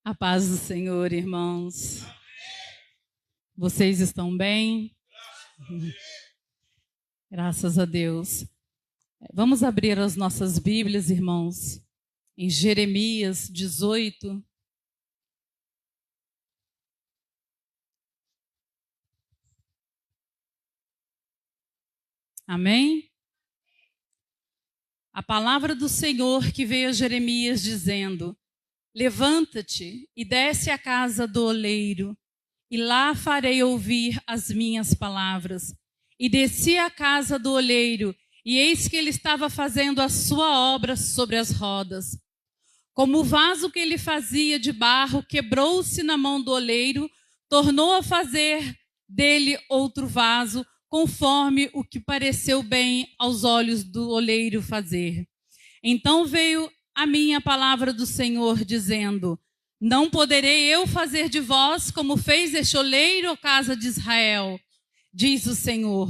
A paz do Senhor, irmãos. Vocês estão bem? Graças a Deus. Vamos abrir as nossas Bíblias, irmãos, em Jeremias 18. Amém? A palavra do Senhor que veio a Jeremias dizendo: levanta-te e desce à casa do oleiro, e lá farei ouvir as minhas palavras. E desci à casa do oleiro, e eis que ele estava fazendo a sua obra sobre as rodas. Como o vaso que ele fazia de barro quebrou-se na mão do oleiro, tornou a fazer dele outro vaso, conforme o que pareceu bem aos olhos do oleiro fazer. Então veio a minha palavra do Senhor, dizendo: não poderei eu fazer de vós como fez este oleiro, ó casa de Israel, diz o Senhor.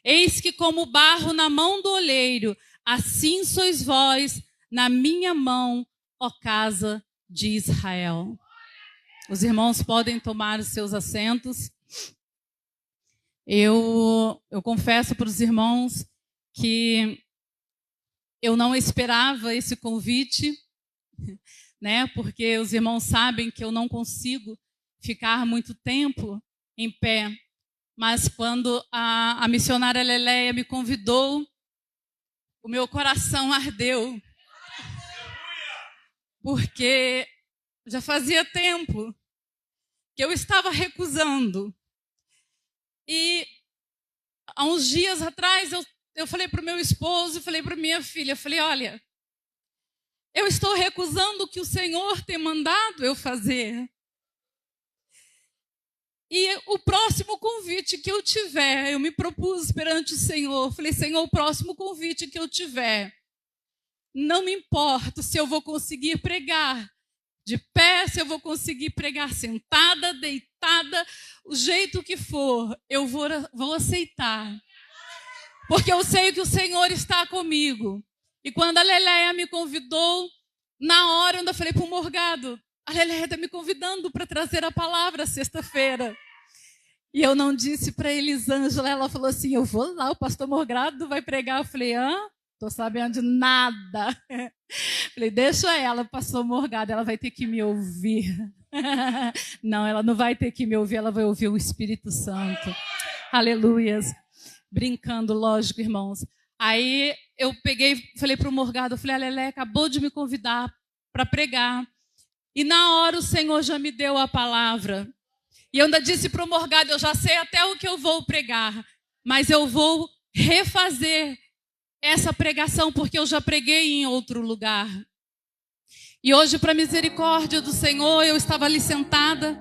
Eis que como barro na mão do oleiro, assim sois vós na minha mão, ó casa de Israel. Os irmãos podem tomar os seus assentos. Eu confesso para os irmãos que eu não esperava esse convite, né? Porque os irmãos sabem que eu não consigo ficar muito tempo em pé. Mas quando a missionária Leleia me convidou, o meu coração ardeu. Porque já fazia tempo que eu estava recusando. E há uns dias atrás eu falei para o meu esposo, falei para minha filha, falei: olha, eu estou recusando o que o Senhor tem mandado eu fazer. E o próximo convite que eu tiver, eu me propus perante o Senhor, falei: Senhor, o próximo convite que eu tiver, não me importa se eu vou conseguir pregar de pé, se eu vou conseguir pregar sentada, deitada, o jeito que for, eu vou aceitar. Porque eu sei que o Senhor está comigo. E quando a Leleia me convidou, na hora eu ainda falei para o Morgado: a Leleia está me convidando para trazer a palavra sexta-feira. E eu não disse para Elisângela, ela falou assim: eu vou lá, o pastor Morgado vai pregar. Eu falei: estou sabendo de nada. Falei: deixa ela, pastor Morgado, ela vai ter que me ouvir. Não, ela não vai ter que me ouvir, ela vai ouvir o Espírito Santo. Aleluias. Brincando, lógico, irmãos. Aí eu falei para o Morgado, eu falei: a Leleia acabou de me convidar para pregar. E na hora o Senhor já me deu a palavra. E eu ainda disse para o Morgado: eu já sei até o que eu vou pregar, mas eu vou refazer essa pregação, porque eu já preguei em outro lugar. E hoje, para a misericórdia do Senhor, eu estava ali sentada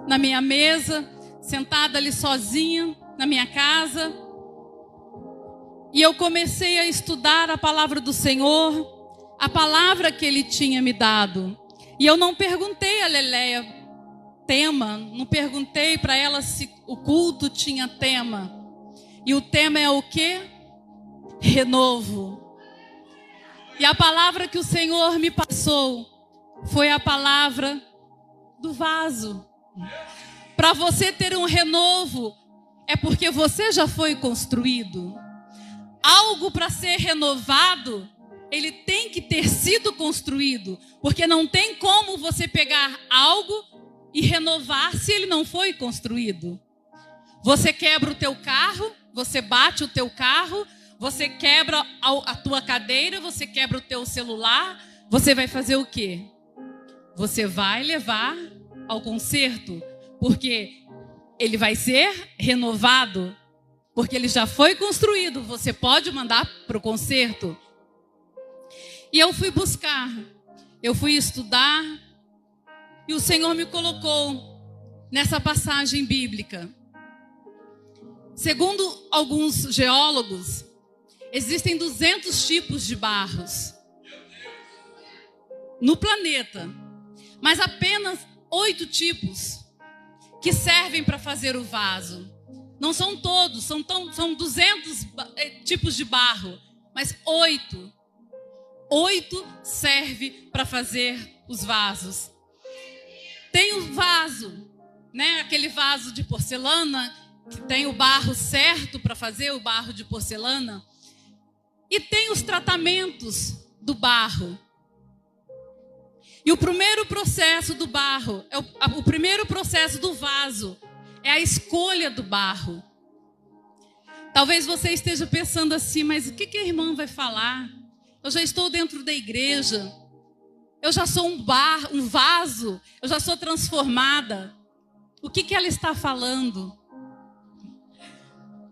na minha mesa, sentada ali sozinha na minha casa. E eu comecei a estudar a palavra do Senhor, a palavra que Ele tinha me dado. E eu não perguntei a Leleia tema, não perguntei para ela se o culto tinha tema. E o tema é o quê? Renovo. E a palavra que o Senhor me passou foi a palavra do vaso. Para você ter um renovo, é porque você já foi construído. Algo para ser renovado, ele tem que ter sido construído, porque não tem como você pegar algo e renovar se ele não foi construído. Você quebra o teu carro, você bate o teu carro, você quebra a tua cadeira, você quebra o teu celular, você vai fazer o quê? Você vai levar ao conserto, porque ele vai ser renovado. Porque ele já foi construído, você pode mandar para o conserto. E eu fui buscar, eu fui estudar, e o Senhor me colocou nessa passagem bíblica. Segundo alguns geólogos, existem 200 tipos de barros no planeta, mas apenas 8 tipos que servem para fazer o vaso. Não são todos, são 200 tipos de barro, mas 8 serve para fazer os vasos. tem o vaso, né? Aquele vaso de porcelana, que tem o barro certo para fazer o barro de porcelana. E tem os tratamentos do barro. E o primeiro processo do barro, o primeiro processo do vaso, é a escolha do barro. Talvez você esteja pensando assim, mas o que a irmã vai falar? Eu já estou dentro da igreja. Eu já sou um vaso. Eu já sou transformada. O que ela está falando?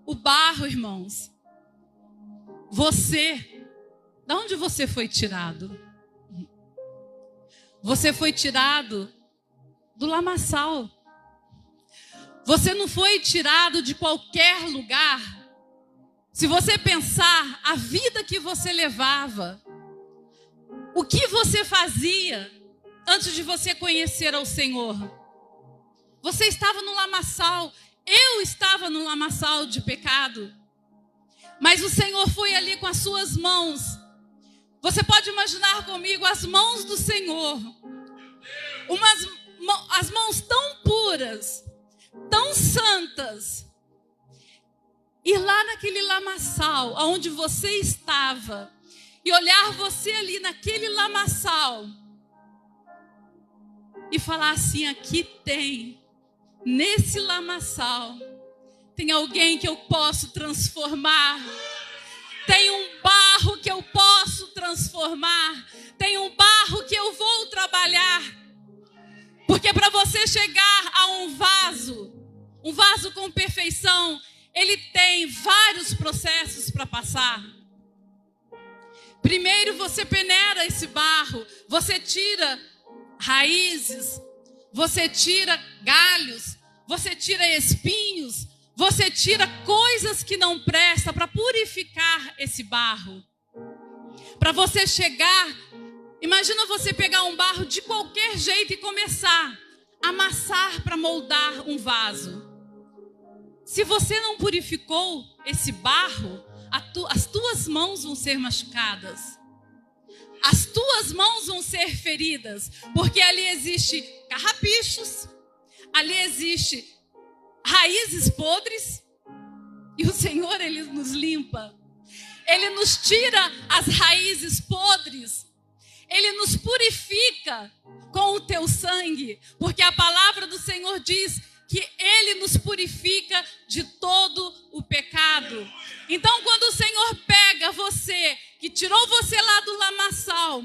O barro, irmãos. Você, de onde você foi tirado? Você foi tirado do lamaçal. Você não foi tirado de qualquer lugar. Se você pensar a vida que você levava, o que você fazia antes de você conhecer ao Senhor? Você estava no lamaçal. Eu estava no lamaçal de pecado. Mas o Senhor foi ali com as suas mãos. Você pode imaginar comigo as mãos do Senhor. As mãos tão puras, tão santas. Ir lá naquele lamaçal, onde você estava, e olhar você ali naquele lamaçal, e falar assim: aqui tem, nesse lamaçal, tem alguém que eu posso transformar. Tem um barro que eu posso transformar. Tem um barro que eu vou trabalhar. Porque para você chegar a um vaso com perfeição, ele tem vários processos para passar. Primeiro você peneira esse barro, você tira raízes, você tira galhos, você tira espinhos, você tira coisas que não prestam para purificar esse barro. Para você chegar, imagina você pegar um barro de qualquer jeito e começar a amassar para moldar um vaso. Se você não purificou esse barro, as tuas mãos vão ser machucadas. As tuas mãos vão ser feridas, porque ali existe carrapichos, ali existe raízes podres, e o Senhor, Ele nos limpa. Ele nos tira as raízes podres. Ele nos purifica com o teu sangue, porque a palavra do Senhor diz que Ele nos purifica de todo o pecado. Então, quando o Senhor pega você, que tirou você lá do lamaçal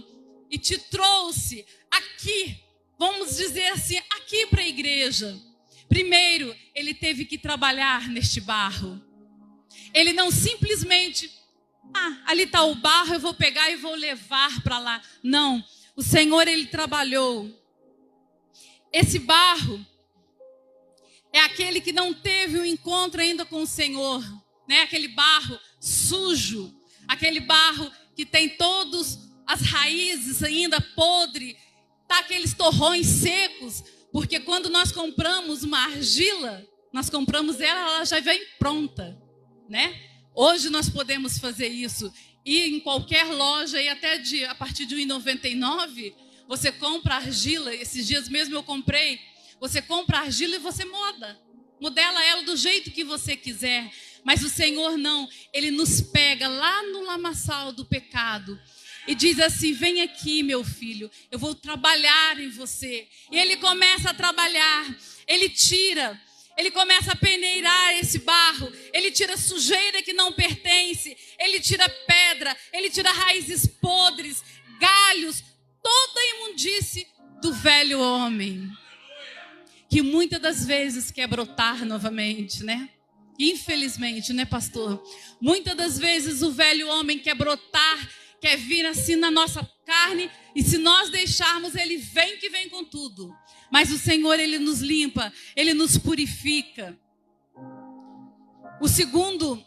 e te trouxe aqui, vamos dizer assim, aqui para a igreja. Primeiro, Ele teve que trabalhar neste barro. Ele não simplesmente, ali está o barro, eu vou pegar e vou levar para lá. Não, o Senhor, Ele trabalhou. Esse barro é aquele que não teve um encontro ainda com o Senhor, né? Aquele barro sujo, aquele barro que tem todas as raízes ainda podre, tá aqueles torrões secos, porque quando nós compramos uma argila, nós compramos ela já vem pronta, né? Hoje nós podemos fazer isso, ir em qualquer loja e até a partir de R$1,99, você compra argila. Esses dias mesmo eu comprei. Você compra argila e você modela ela do jeito que você quiser. Mas o Senhor não, Ele nos pega lá no lamaçal do pecado e diz assim: vem aqui, meu filho, eu vou trabalhar em você. E Ele começa a trabalhar, Ele começa a peneirar esse barro, Ele tira sujeira que não pertence, Ele tira pedra, Ele tira raízes podres, galhos, toda a imundície do velho homem, que muitas das vezes quer brotar novamente, né? Infelizmente, né, pastor? Muitas das vezes o velho homem quer brotar, quer vir assim na nossa carne, e se nós deixarmos, ele vem que vem com tudo. Mas o Senhor, Ele nos limpa, Ele nos purifica. O segundo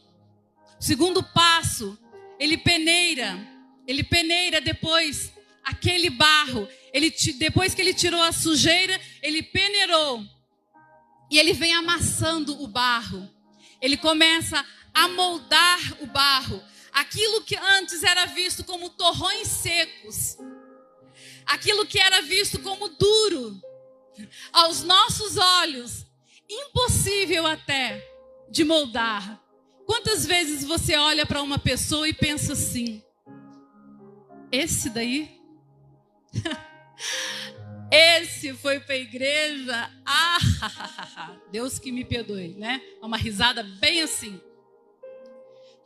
passo, Ele peneira depois aquele barro. Depois que Ele tirou a sujeira, Ele peneirou. E Ele vem amassando o barro. Ele começa a moldar o barro. Aquilo que antes era visto como torrões secos, aquilo que era visto como duro, aos nossos olhos, impossível até de moldar. Quantas vezes você olha para uma pessoa e pensa assim: esse daí? Esse foi para a igreja? Deus que me perdoe, né? Uma risada bem assim.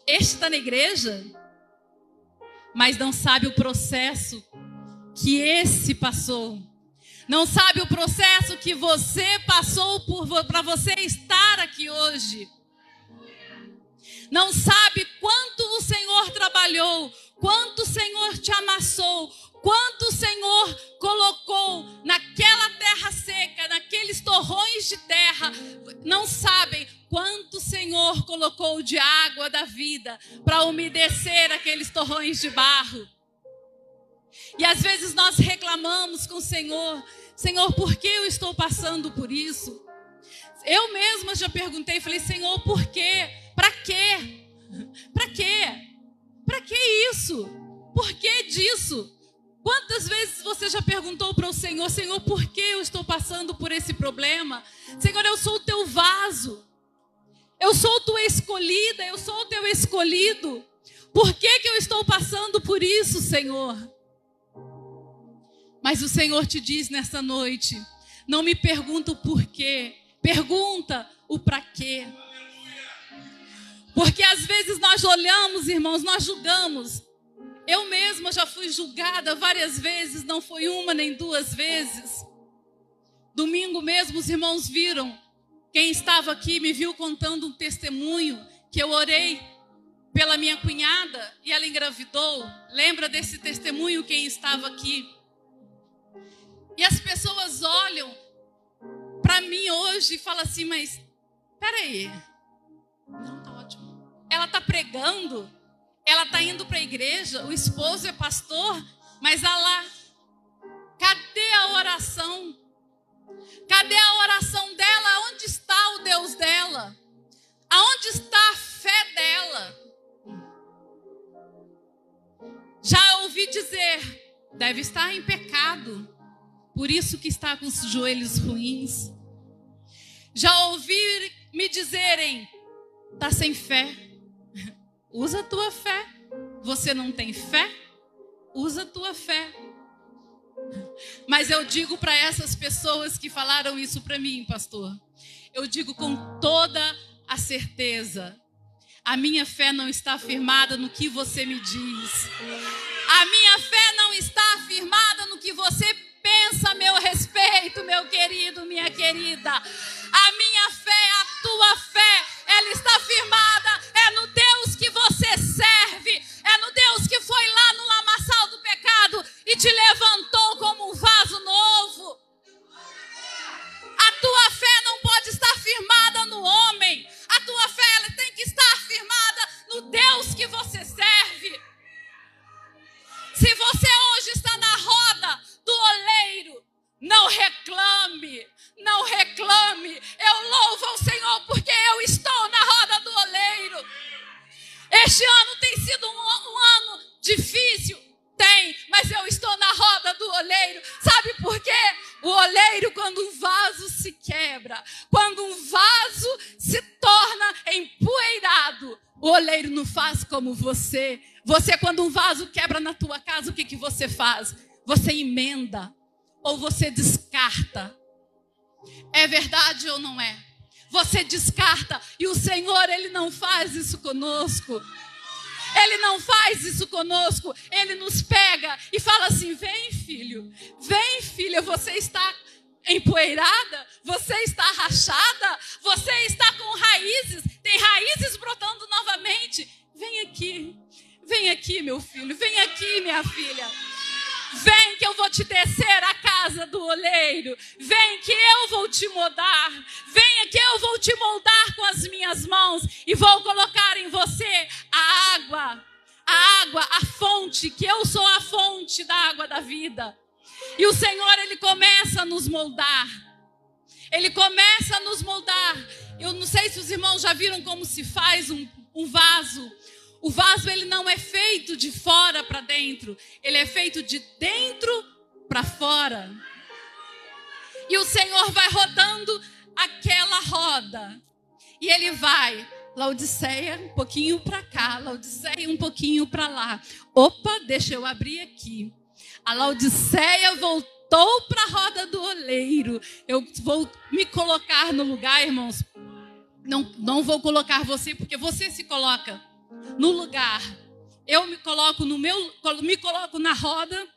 Este está na igreja, mas não sabe o processo que esse passou. Não sabe o processo que você passou para você estar aqui hoje. Não sabe quanto o Senhor trabalhou, quanto o Senhor te amassou, quanto o Senhor colocou naquela terra seca, naqueles torrões de terra. Não sabem quanto o Senhor colocou de água da vida para umedecer aqueles torrões de barro. E às vezes nós reclamamos com o Senhor: Senhor, por que eu estou passando por isso? Eu mesma já perguntei, falei: Senhor, por quê? Para quê? Para quê? Para que isso? Por que disso? Quantas vezes você já perguntou para o Senhor: Senhor, por que eu estou passando por esse problema? Senhor, eu sou o teu vaso. Eu sou tua escolhida, eu sou o teu escolhido. Por que eu estou passando por isso, Senhor? Mas o Senhor te diz nessa noite: não me pergunta o porquê, pergunta o para quê. Porque às vezes nós olhamos, irmãos, nós julgamos. Eu mesma já fui julgada várias vezes, não foi uma nem duas vezes. Domingo mesmo os irmãos viram, quem estava aqui me viu contando um testemunho, que eu orei pela minha cunhada e ela engravidou. Lembra desse testemunho quem estava aqui? E as pessoas olham para mim hoje e falam assim: mas peraí, não, tá ótimo. Ela está pregando, ela está indo para a igreja, o esposo é pastor, mas olha lá, cadê a oração? Cadê a oração dela? Onde está o Deus dela? Aonde está a fé dela? Já ouvi dizer: deve estar em pecado, por isso que está com os joelhos ruins. Já ouvi me dizerem: está sem fé. Usa a tua fé. Você não tem fé? Usa a tua fé. Mas eu digo para essas pessoas que falaram isso para mim, pastor, eu digo com toda a certeza: a minha fé não está firmada no que você me diz. A minha fé não está firmada no que você pensa a meu respeito, meu querido, minha querida. A minha fé, a tua fé, ela está firmada, é no Deus que você serve, é no Deus que foi lá no lamaçal do pecado e te levantou como um vaso novo. A tua fé não pode estar firmada no homem, a tua fé ela tem que estar firmada no Deus que você serve. Se você hoje está na roda do oleiro, não reclame, não reclame. Eu louvo ao Senhor porque eu estou na roda do oleiro. Este ano tem sido um ano difícil, tem, mas eu estou na roda do oleiro. Sabe por quê? O oleiro, quando um vaso se quebra, quando um vaso se torna empoeirado, o oleiro não faz como você. Você, quando um vaso quebra na tua casa, o que você faz? Você emenda ou você descarta. É verdade ou não é? Você descarta, e o Senhor, Ele não faz isso conosco. Ele não faz isso conosco. Ele nos pega e fala assim: vem, filho, vem, filha, você está empoeirada, você está rachada, você está com raízes, tem raízes brotando novamente. Vem aqui, meu filho, vem aqui, minha filha. Vem que eu vou te descer a casa do oleiro. Vem que eu vou te moldar. Venha que eu vou te moldar com as minhas mãos e vou colocar em você a água, a fonte, que eu sou a fonte da água da vida. E o Senhor, Ele começa a nos moldar. Ele começa a nos moldar. Eu não sei se os irmãos já viram como se faz um vaso. O vaso, ele não é feito de fora para dentro. Ele é feito de dentro para fora. E o Senhor vai rodando aquela roda. E Ele vai, Laodiceia, um pouquinho para cá, Laodiceia, um pouquinho para lá. Opa, deixa eu abrir aqui. A Laodiceia voltou para a roda do oleiro. Eu vou me colocar no lugar, irmãos. Não vou colocar você, porque você se coloca no lugar. Eu me coloco me coloco na roda.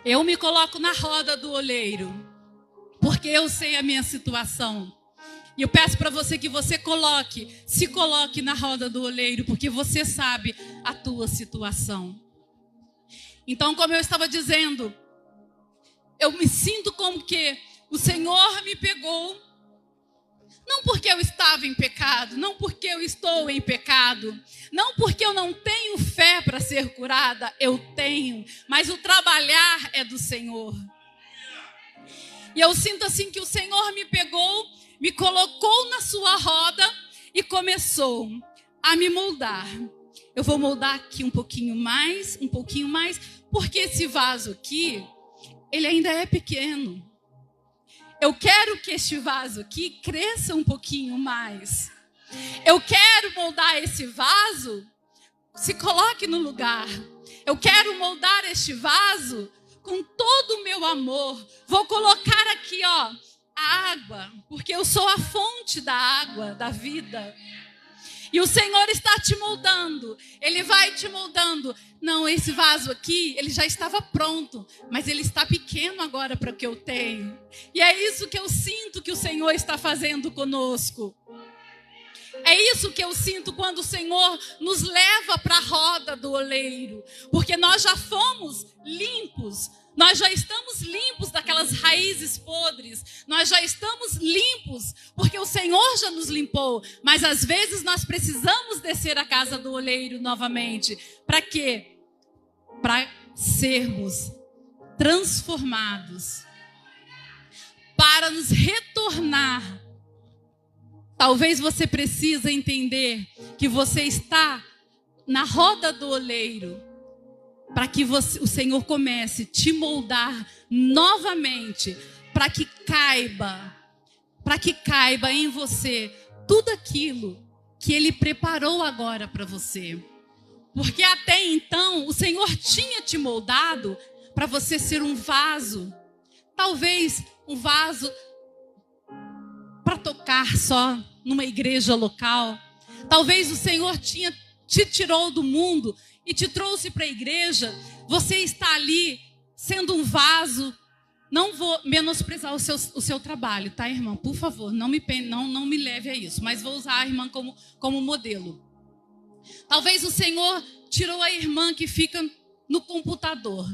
Eu me coloco na roda do oleiro, porque eu sei a minha situação. E eu peço para você que você se coloque na roda do oleiro, porque você sabe a tua situação. Então, como eu estava dizendo, eu me sinto como que o Senhor me pegou, não porque eu estava em pecado, não porque eu estou em pecado, não porque eu não tenho fé para ser curada, eu tenho, mas o trabalhar é do Senhor. E eu sinto assim que o Senhor me pegou, me colocou na sua roda e começou a me moldar. Eu vou moldar aqui um pouquinho mais, porque esse vaso aqui, ele ainda é pequeno. Eu quero que este vaso aqui cresça um pouquinho mais. Eu quero moldar esse vaso, se coloque no lugar. Eu quero moldar este vaso com todo o meu amor. Vou colocar aqui, ó, a água, porque eu sou a fonte da água, da vida. E o Senhor está te moldando, Ele vai te moldando. Não, esse vaso aqui, ele já estava pronto, mas ele está pequeno agora para o que eu tenho. E é isso que eu sinto que o Senhor está fazendo conosco. É isso que eu sinto quando o Senhor nos leva para a roda do oleiro. Porque nós já fomos limpos. Nós já estamos limpos daquelas raízes podres. Nós já estamos limpos porque o Senhor já nos limpou. Mas às vezes nós precisamos descer à casa do oleiro novamente. Para quê? Para sermos transformados. Para nos retornar. Talvez você precise entender que você está na roda do oleiro. Para que o Senhor comece a te moldar novamente, para que caiba em você tudo aquilo que Ele preparou agora para você. Porque até então o Senhor tinha te moldado para você ser um vaso, talvez um vaso para tocar só numa igreja local. Talvez o Senhor te tirou do mundo e te trouxe para a igreja. Você está ali sendo um vaso. Não vou menosprezar o seu trabalho, tá, irmã? Por favor, não me leve a isso. Mas vou usar a irmã como modelo. Talvez o Senhor tirou a irmã que fica no computador,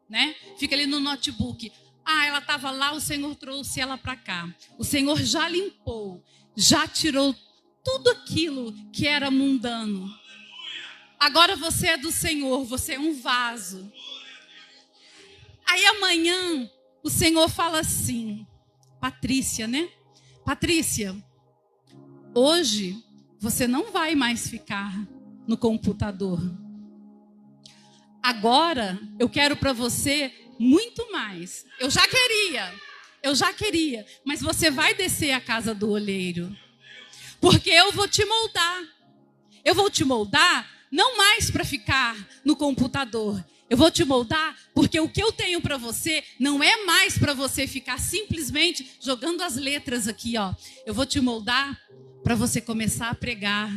né? Fica ali no notebook. Ah, ela estava lá, o Senhor trouxe ela para cá. O Senhor já limpou, já tirou tudo aquilo que era mundano. Agora você é do Senhor, você é um vaso. Aí amanhã o Senhor fala assim, Patrícia, né? Patrícia, hoje você não vai mais ficar no computador. Agora eu quero para você muito mais. Eu já queria, mas você vai descer à casa do olheiro. Porque eu vou te moldar. Eu vou te moldar não mais para ficar no computador. Eu vou te moldar porque o que eu tenho para você não é mais para você ficar simplesmente jogando as letras aqui, ó. Eu vou te moldar para você começar a pregar.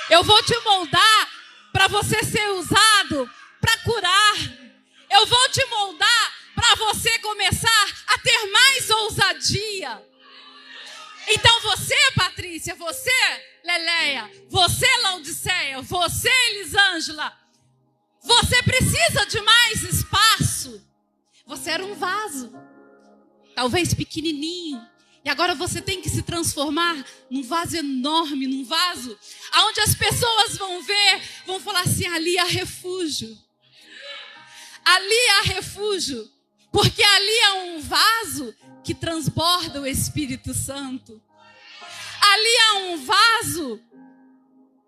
Eu vou te moldar para você ser usado para curar. Eu vou te moldar para você começar a ter mais ousadia. Então você, Patrícia, você, Leleia, você, Laodiceia, você, Elisângela, você precisa de mais espaço. Você era um vaso, talvez pequenininho. E agora você tem que se transformar num vaso enorme, num vaso onde as pessoas vão ver, vão falar assim, ali há refúgio. Ali há refúgio, porque ali é um vaso que transborda o Espírito Santo. Ali há um vaso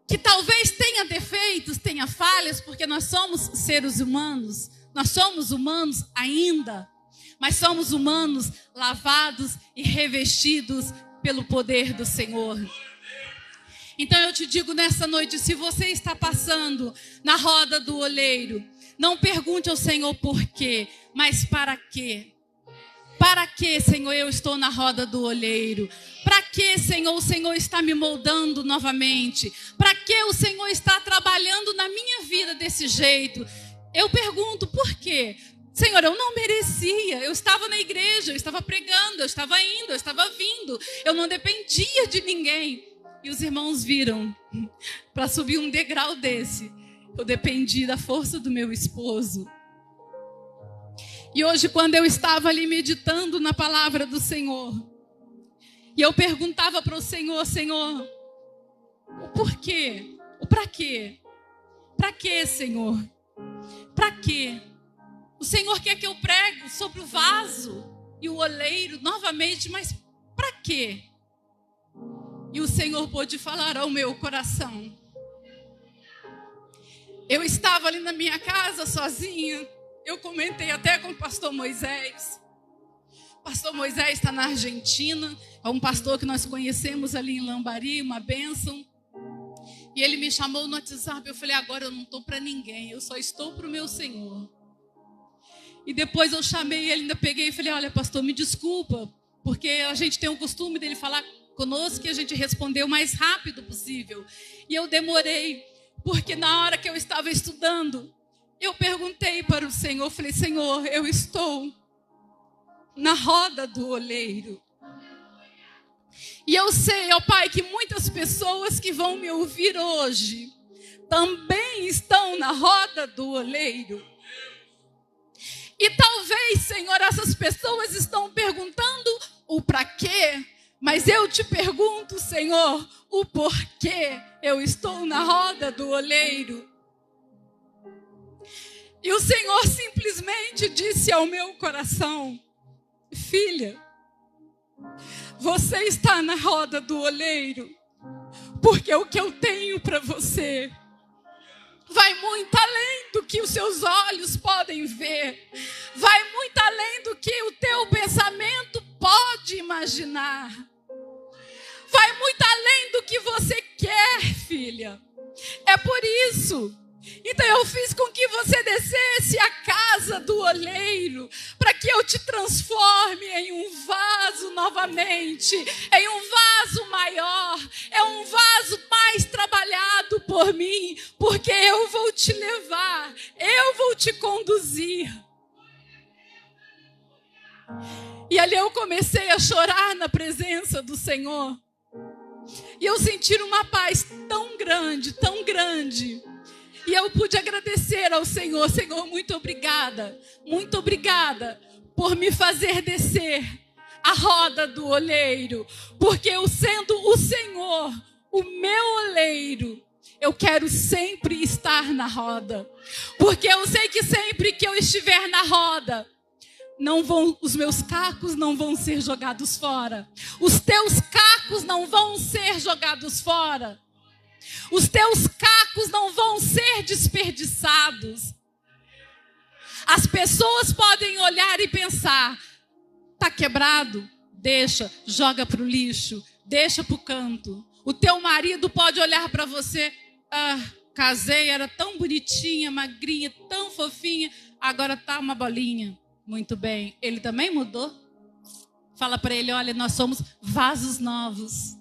que talvez tenha defeitos, tenha falhas, porque nós somos seres humanos, nós somos humanos ainda, mas somos humanos lavados e revestidos pelo poder do Senhor. Então eu te digo nessa noite, se você está passando na roda do oleiro, não pergunte ao Senhor por quê, mas para quê? Para que, Senhor, eu estou na roda do oleiro? Para que, Senhor, o Senhor está me moldando novamente? Para que o Senhor está trabalhando na minha vida desse jeito? Eu pergunto, por quê? Senhor, eu não merecia. Eu estava na igreja, eu estava pregando, eu estava indo, eu estava vindo. Eu não dependia de ninguém. E os irmãos viram, para subir um degrau desse, eu dependi da força do meu esposo. E hoje, quando eu estava ali meditando na palavra do Senhor, e eu perguntava para o Senhor, Senhor, o porquê? O para quê? Para quê, Senhor? Para quê? O Senhor quer que eu pregue sobre o vaso e o oleiro novamente, mas para quê? E o Senhor pôde falar ao meu coração. Eu estava ali na minha casa sozinha. Eu comentei até com o pastor Moisés. O pastor Moisés está na Argentina. É um pastor que nós conhecemos ali em Lambari, uma bênção. E ele me chamou no WhatsApp. Eu falei, agora eu não estou para ninguém. Eu só estou para o meu Senhor. E depois eu chamei ele, ainda peguei e falei, olha pastor, me desculpa. Porque a gente tem o costume dele falar conosco e a gente respondeu o mais rápido possível. E eu demorei, porque na hora que eu estava estudando, eu perguntei para o Senhor, falei, Senhor, eu estou na roda do oleiro. E eu sei, ó Pai, que muitas pessoas que vão me ouvir hoje também estão na roda do oleiro. E talvez, Senhor, essas pessoas estão perguntando o para quê. Mas eu te pergunto, Senhor, o porquê eu estou na roda do oleiro. E o Senhor simplesmente disse ao meu coração, filha, você está na roda do oleiro, porque o que eu tenho para você vai muito além do que os seus olhos podem ver, vai muito além do que o teu pensamento pode imaginar. Vai muito além do que você quer, filha. É por isso. Então eu fiz com que você descesse à casa do oleiro, para que eu te transforme em um vaso novamente, em um vaso maior, é um vaso mais trabalhado por mim, porque eu vou te levar, eu vou te conduzir. E ali eu comecei a chorar na presença do Senhor. E eu senti uma paz tão grande, tão grande. E eu pude agradecer ao Senhor. Senhor, muito obrigada por me fazer descer a roda do oleiro. Porque eu sendo o Senhor, o meu oleiro, eu quero sempre estar na roda. Porque eu sei que sempre que eu estiver na roda, os meus cacos não vão ser jogados fora. Os teus cacos não vão ser jogados fora. Os teus cacos não vão ser desperdiçados. As pessoas podem olhar e pensar, tá quebrado? Deixa, joga para o lixo, deixa para o canto. O teu marido pode olhar para você, casei, era tão bonitinha, magrinha, tão fofinha, agora tá uma bolinha. Muito bem, ele também mudou? Fala para ele, olha, nós somos vasos novos.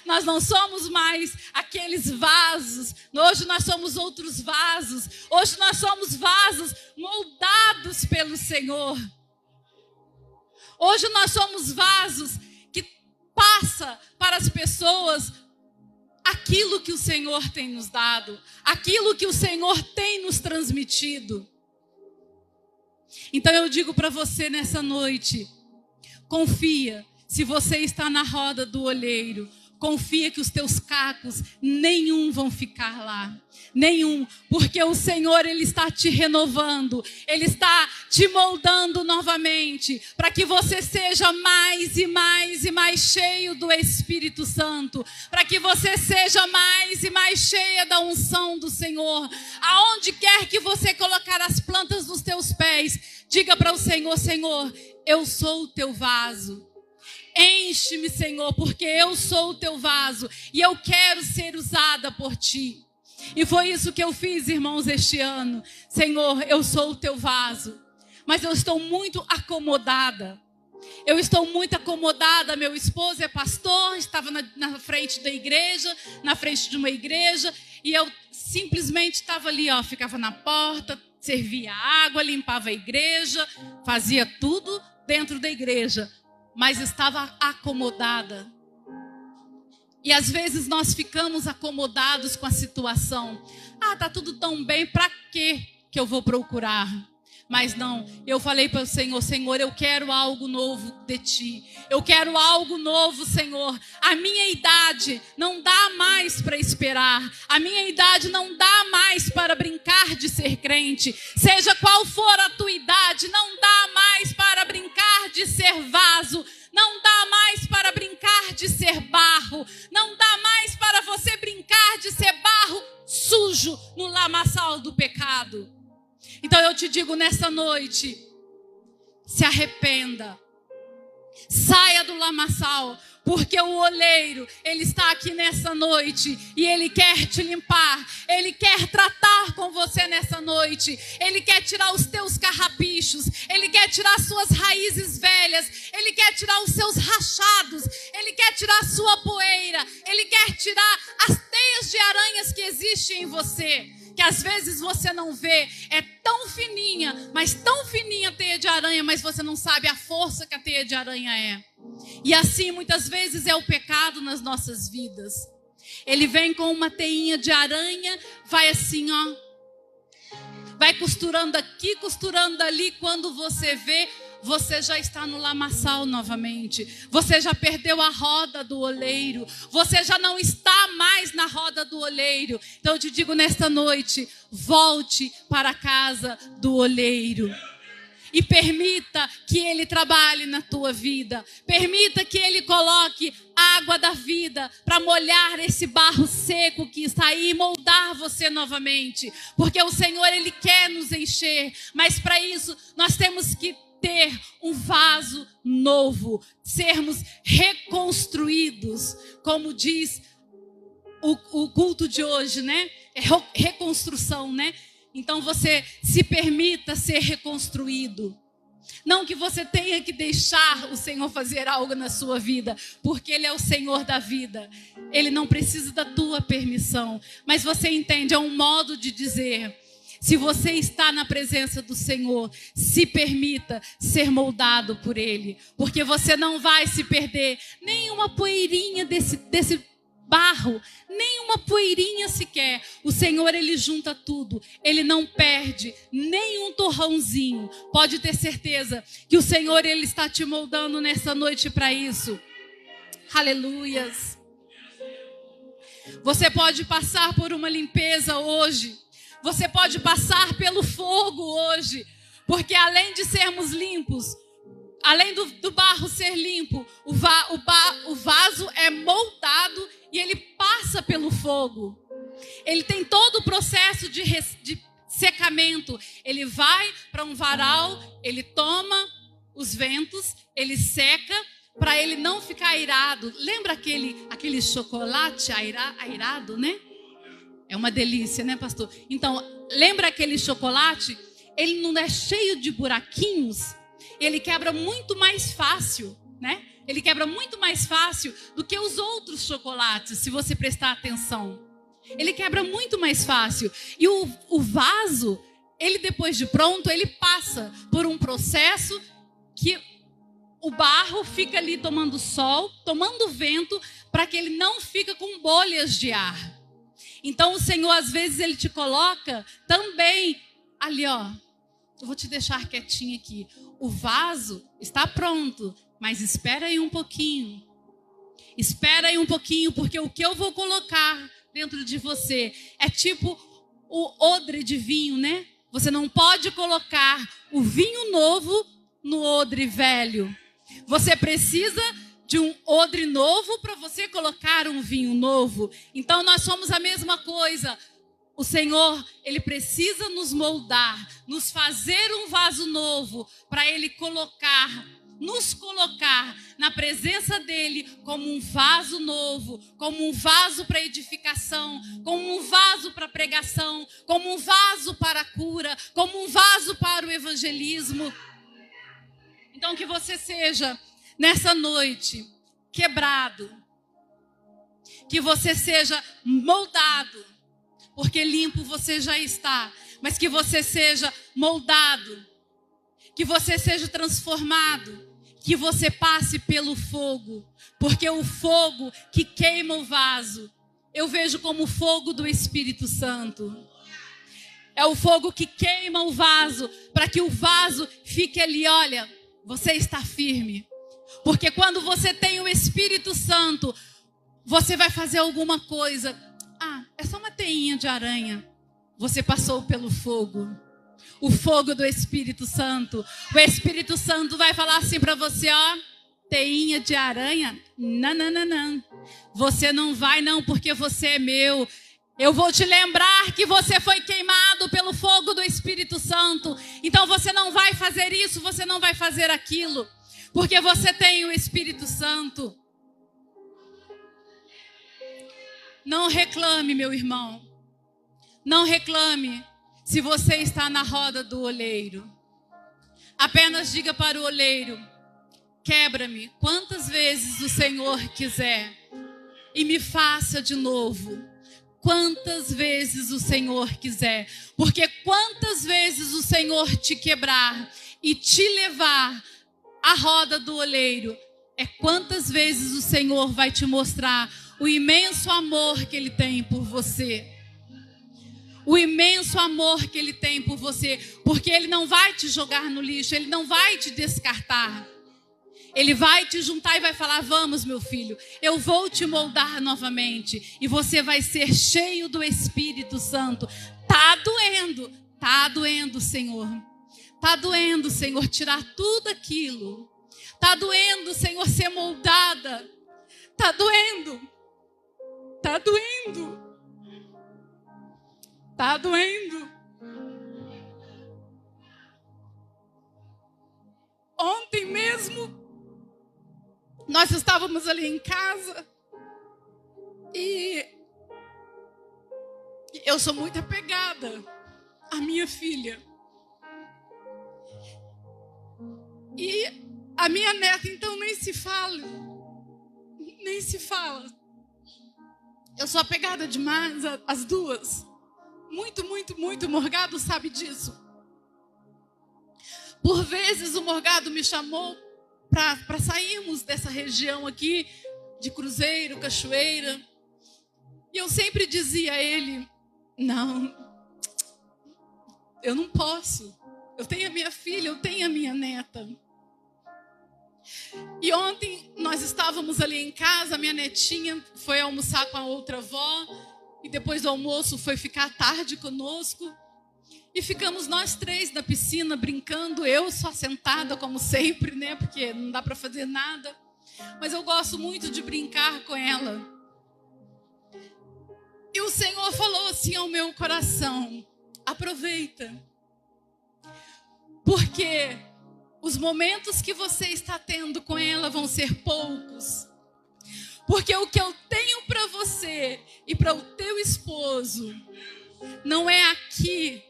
Nós não somos mais aqueles vasos. Hoje nós somos outros vasos. Hoje nós somos vasos moldados pelo Senhor. Hoje nós somos vasos que passa para as pessoas aquilo que o Senhor tem nos dado, aquilo que o Senhor tem nos transmitido. Então eu digo para você nessa noite, confia, se você está na roda do olheiro, confia que os teus cacos, nenhum vão ficar lá. Nenhum, porque o Senhor, Ele está te renovando, Ele está te moldando novamente, para que você seja mais e mais e mais cheio do Espírito Santo, para que você seja mais e mais cheia da unção do Senhor. Aonde quer que você colocar as plantas dos teus pés, diga para o Senhor: Senhor, eu sou o teu vaso. Enche-me, Senhor, porque eu sou o teu vaso e eu quero ser usada por ti. E foi isso que eu fiz, irmãos, este ano. Senhor, eu sou o teu vaso, mas eu estou muito acomodada. Eu estou muito acomodada. Meu esposo é pastor, estava na frente da igreja, na frente de uma igreja, e eu simplesmente estava ali, ficava na porta, servia água, limpava a igreja, fazia tudo dentro da igreja, mas estava acomodada. E às vezes nós ficamos acomodados com a situação. Tá tudo tão bem, para que eu vou procurar? Mas não, eu falei para o Senhor: Senhor, eu quero algo novo de ti. Eu quero algo novo, Senhor. A minha idade não dá mais para esperar. A minha idade não dá mais para brincar de ser crente. Seja qual for a tua idade, não dá mais para brincar de ser vaso. Não dá mais para brincar de ser barro. Não dá mais para você brincar de ser barro sujo no lamaçal do pecado. Então eu te digo nessa noite: se arrependa. Saia do lamaçal, porque o oleiro, ele está aqui nessa noite e ele quer te limpar. Ele quer tratar com você nessa noite. Ele quer tirar os teus carrapichos. Ele quer tirar suas raízes velhas. Ele quer tirar os seus rachados. Ele quer tirar a sua poeira. Ele quer tirar as teias de aranhas que existem em você, que às vezes você não vê. É tão fininha, mas tão fininha a teia de aranha, mas você não sabe a força que a teia de aranha é. E assim muitas vezes é o pecado nas nossas vidas. Ele vem com uma teinha de aranha, vai assim, vai costurando aqui, costurando ali. Quando você vê, você já está no lamaçal novamente. Você já perdeu a roda do oleiro. Você já não está mais na roda do oleiro. Então eu te digo nesta noite: volte para a casa do oleiro. E permita que Ele trabalhe na tua vida. Permita que Ele coloque a água da vida para molhar esse barro seco que está aí e moldar você novamente. Porque o Senhor, Ele quer nos encher. Mas para isso nós temos que ter um vaso novo. Sermos reconstruídos. Como diz o culto de hoje, né? É reconstrução, né? Então você se permita ser reconstruído. Não que você tenha que deixar o Senhor fazer algo na sua vida, porque Ele é o Senhor da vida. Ele não precisa da tua permissão. Mas você entende, é um modo de dizer: se você está na presença do Senhor, se permita ser moldado por Ele. Porque você não vai se perder nenhuma poeirinha desse barro, nenhuma poeirinha sequer. O Senhor, Ele junta tudo. Ele não perde nenhum torrãozinho. Pode ter certeza que o Senhor, Ele está te moldando nessa noite para isso. Aleluias. Você pode passar por uma limpeza hoje. Você pode passar pelo fogo hoje. Porque além de sermos limpos, além do barro ser limpo, o vaso é moldado e ele passa pelo fogo. Ele tem todo o processo de secamento. Ele vai para um varal, ele toma os ventos, ele seca para ele não ficar airado. Lembra aquele chocolate airado, né? É uma delícia, né, pastor? Então, lembra aquele chocolate? Ele não é cheio de buraquinhos. Ele quebra muito mais fácil, né? Ele quebra muito mais fácil do que os outros chocolates, se você prestar atenção. Ele quebra muito mais fácil. E o vaso, ele depois de pronto, ele passa por um processo que o barro fica ali tomando sol, tomando vento, para que ele não fique com bolhas de ar. Então o Senhor, às vezes, Ele te coloca também ali, eu vou te deixar quietinho aqui. O vaso está pronto, mas espera aí um pouquinho. Espera aí um pouquinho, porque o que eu vou colocar dentro de você é tipo o odre de vinho, né? Você não pode colocar o vinho novo no odre velho. Você precisa de um odre novo para você colocar um vinho novo. Então nós somos a mesma coisa. O Senhor, Ele precisa nos moldar, nos fazer um vaso novo para Ele nos colocar na presença dEle como um vaso novo, como um vaso para edificação, como um vaso para pregação, como um vaso para a cura, como um vaso para o evangelismo. Então que você seja, nessa noite, quebrado, que você seja moldado, porque limpo você já está, mas que você seja moldado, que você seja transformado, que você passe pelo fogo, porque o fogo que queima o vaso, eu vejo como o fogo do Espírito Santo. É o fogo que queima o vaso, para que o vaso fique ali, olha, você está firme. Porque quando você tem o Espírito Santo, você vai fazer alguma coisa. É só uma teinha de aranha. Você passou pelo fogo. O fogo do Espírito Santo. O Espírito Santo vai falar assim para você, ó. Teinha de aranha? Não. Você não vai não, porque você é meu. Eu vou te lembrar que você foi queimado pelo fogo do Espírito Santo. Então você não vai fazer isso, você não vai fazer aquilo. Porque você tem o Espírito Santo. Não reclame, meu irmão. Não reclame se você está na roda do oleiro. Apenas diga para o oleiro: quebra-me quantas vezes o Senhor quiser e me faça de novo. Quantas vezes o Senhor quiser. Porque quantas vezes o Senhor te quebrar e te levar à roda do oleiro, é quantas vezes o Senhor vai te mostrar o imenso amor que Ele tem por você. O imenso amor que Ele tem por você. Porque Ele não vai te jogar no lixo, Ele não vai te descartar. Ele vai te juntar e vai falar: vamos, meu filho, eu vou te moldar novamente. E você vai ser cheio do Espírito Santo. Tá doendo, Senhor. Tá doendo, Senhor, tirar tudo aquilo. Tá doendo, Senhor, ser moldada. Tá doendo. Tá doendo. Ontem mesmo, nós estávamos ali em casa e eu sou muito apegada à minha filha. E a minha neta, então, nem se fala. Eu sou apegada demais às duas. Muito. O Morgado sabe disso. Por vezes o Morgado me chamou para sairmos dessa região aqui, de Cruzeiro, Cachoeira. E eu sempre dizia a ele: não, eu não posso. Eu tenho a minha filha, eu tenho a minha neta. E ontem nós estávamos ali em casa, a minha netinha foi almoçar com a outra avó. E depois do almoço foi ficar à tarde conosco. E ficamos nós três na piscina brincando, eu só sentada como sempre, né? Porque não dá para fazer nada. Mas eu gosto muito de brincar com ela. E o Senhor falou assim ao meu coração: aproveita. Porque os momentos que você está tendo com ela vão ser poucos. Porque o que eu tenho para você e para o teu esposo não é aqui.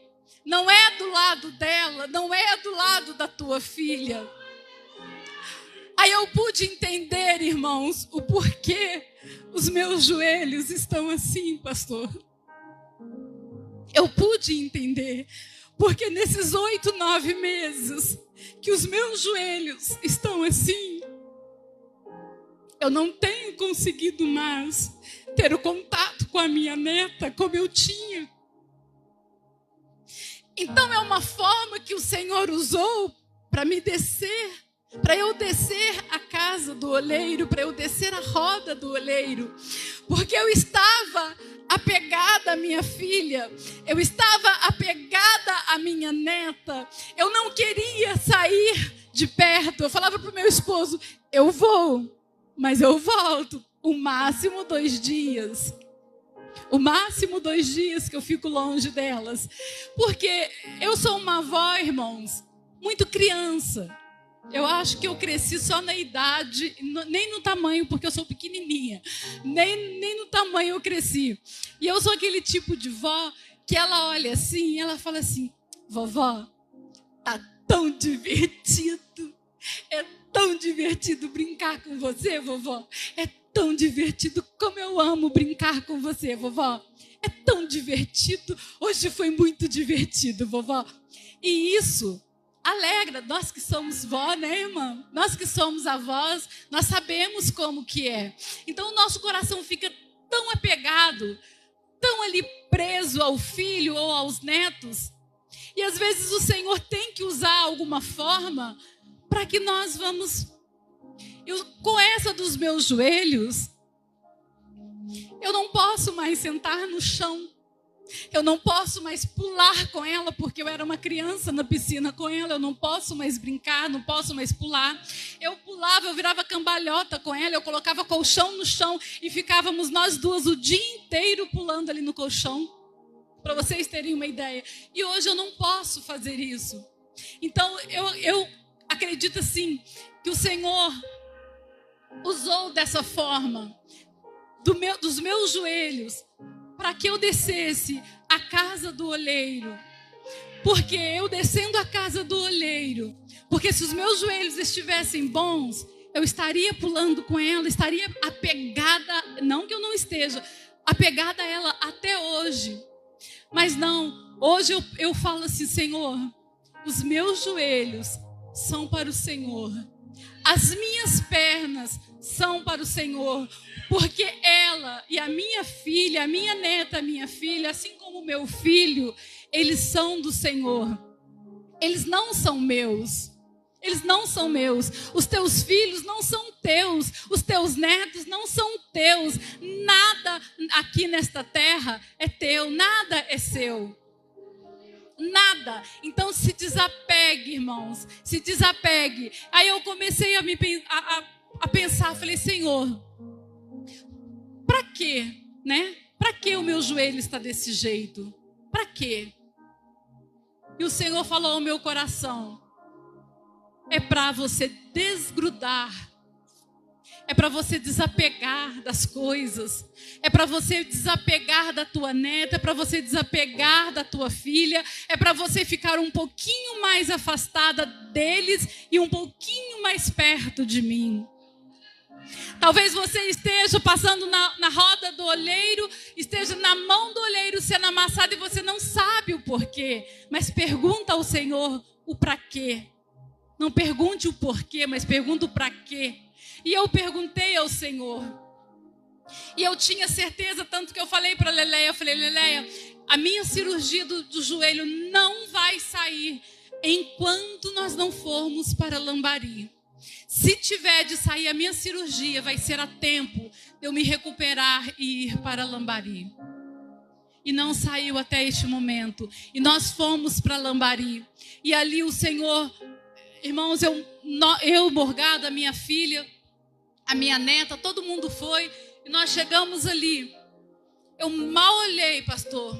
Não é do lado dela, não é do lado da tua filha. Aí eu pude entender, irmãos, o porquê os meus joelhos estão assim, pastor. Eu pude entender, porque nesses 8, 9 meses que os meus joelhos estão assim, eu não tenho conseguido mais ter o contato com a minha neta como eu tinha. Então é uma forma que o Senhor usou para me descer para eu descer a casa do oleiro, para eu descer a roda do oleiro, porque eu estava apegada à minha filha, eu estava apegada à minha neta, eu não queria sair de perto. Eu falava para o meu esposo, eu vou, mas eu volto, o máximo 2 dias. O máximo 2 dias que eu fico longe delas. Porque eu sou uma avó, irmãos, muito criança. Eu acho que eu cresci só na idade, nem no tamanho, porque eu sou pequenininha. Nem no tamanho eu cresci. E eu sou aquele tipo de vó que ela olha assim e ela fala assim, vovó, tá tão divertido. É tão divertido brincar com você, vovó. É tão divertido, como eu amo brincar com você, vovó. É tão divertido. Hoje foi muito divertido, vovó. E isso alegra nós que somos vó, né, irmã? Nós que somos avós, nós sabemos como que é. Então o nosso coração fica tão apegado, tão ali preso ao filho ou aos netos. E às vezes o Senhor tem que usar alguma forma para que nós vamos... com essa dos meus joelhos, eu não posso mais sentar no chão. Eu não posso mais pular com ela, porque eu era uma criança na piscina com ela. Eu não posso mais brincar, não posso mais pular. Eu pulava, eu virava cambalhota com ela. Eu colocava colchão no chão e ficávamos nós duas o dia inteiro pulando ali no colchão. Para vocês terem uma ideia. E hoje eu não posso fazer isso. Então eu acredito assim, que o Senhor usou dessa forma, dos meus joelhos, para que eu descesse a casa do oleiro. Porque eu descendo a casa do oleiro, porque se os meus joelhos estivessem bons, eu estaria pulando com ela, estaria apegada, não que eu não esteja, apegada a ela até hoje. Mas não, hoje eu falo assim, Senhor, os meus joelhos são para o Senhor. As minhas pernas são para o Senhor, porque ela e a minha filha, a minha neta, a minha filha, assim como o meu filho, eles são do Senhor. Eles não são meus. Eles não são meus. Os teus filhos não são teus. Os teus netos não são teus. Nada aqui nesta terra é teu. Nada é seu. Nada. Então se desapegue, irmãos. Se desapegue. Aí eu comecei a pensar, falei, Senhor, para quê? Né? Para que o meu joelho está desse jeito? Para quê? E o Senhor falou ao meu coração, é para você desgrudar. É para você desapegar das coisas. É para você desapegar da tua neta. É para você desapegar da tua filha. É para você ficar um pouquinho mais afastada deles e um pouquinho mais perto de mim. Talvez você esteja passando na roda do oleiro, esteja na mão do oleiro sendo amassado e você não sabe o porquê. Mas pergunta ao Senhor o para quê. Não pergunte o porquê, mas pergunta o para quê. E eu perguntei ao Senhor. E eu tinha certeza, tanto que eu falei para Leleia, eu falei, Leleia, a minha cirurgia do joelho não vai sair enquanto nós não formos para Lambari. Se tiver de sair a minha cirurgia, vai ser a tempo de eu me recuperar e ir para Lambari. E não saiu até este momento. E nós fomos para Lambari. E ali o Senhor, irmãos, eu Morgado, a minha filha, a minha neta, todo mundo foi. E nós chegamos ali. Eu mal olhei, pastor,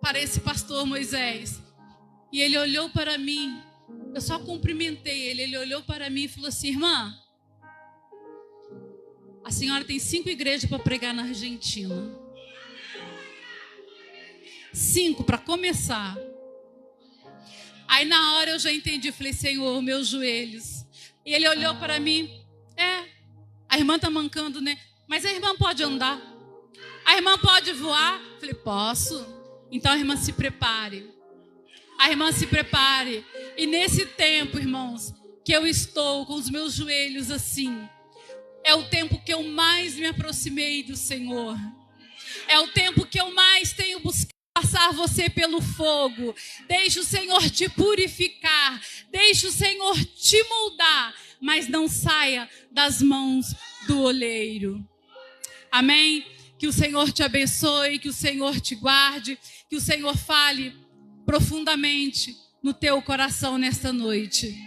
para esse pastor Moisés. E ele olhou para mim. Eu só cumprimentei ele. Ele olhou para mim e falou assim, irmã, a senhora tem 5 igrejas para pregar na Argentina. 5 para começar. Aí na hora eu já entendi. Falei, Senhor, meus joelhos. E ele olhou para mim. A irmã está mancando, né? Mas a irmã pode andar. A irmã pode voar. Falei, posso. Então a irmã se prepare. A irmã se prepare. E nesse tempo, irmãos, que eu estou com os meus joelhos assim, é o tempo que eu mais me aproximei do Senhor. É o tempo que eu mais tenho buscado passar você pelo fogo. Deixe o Senhor te purificar. Deixe o Senhor te moldar mas não saia das mãos do oleiro. Amém? Que o Senhor te abençoe, que o Senhor te guarde, que o Senhor fale profundamente no teu coração nesta noite.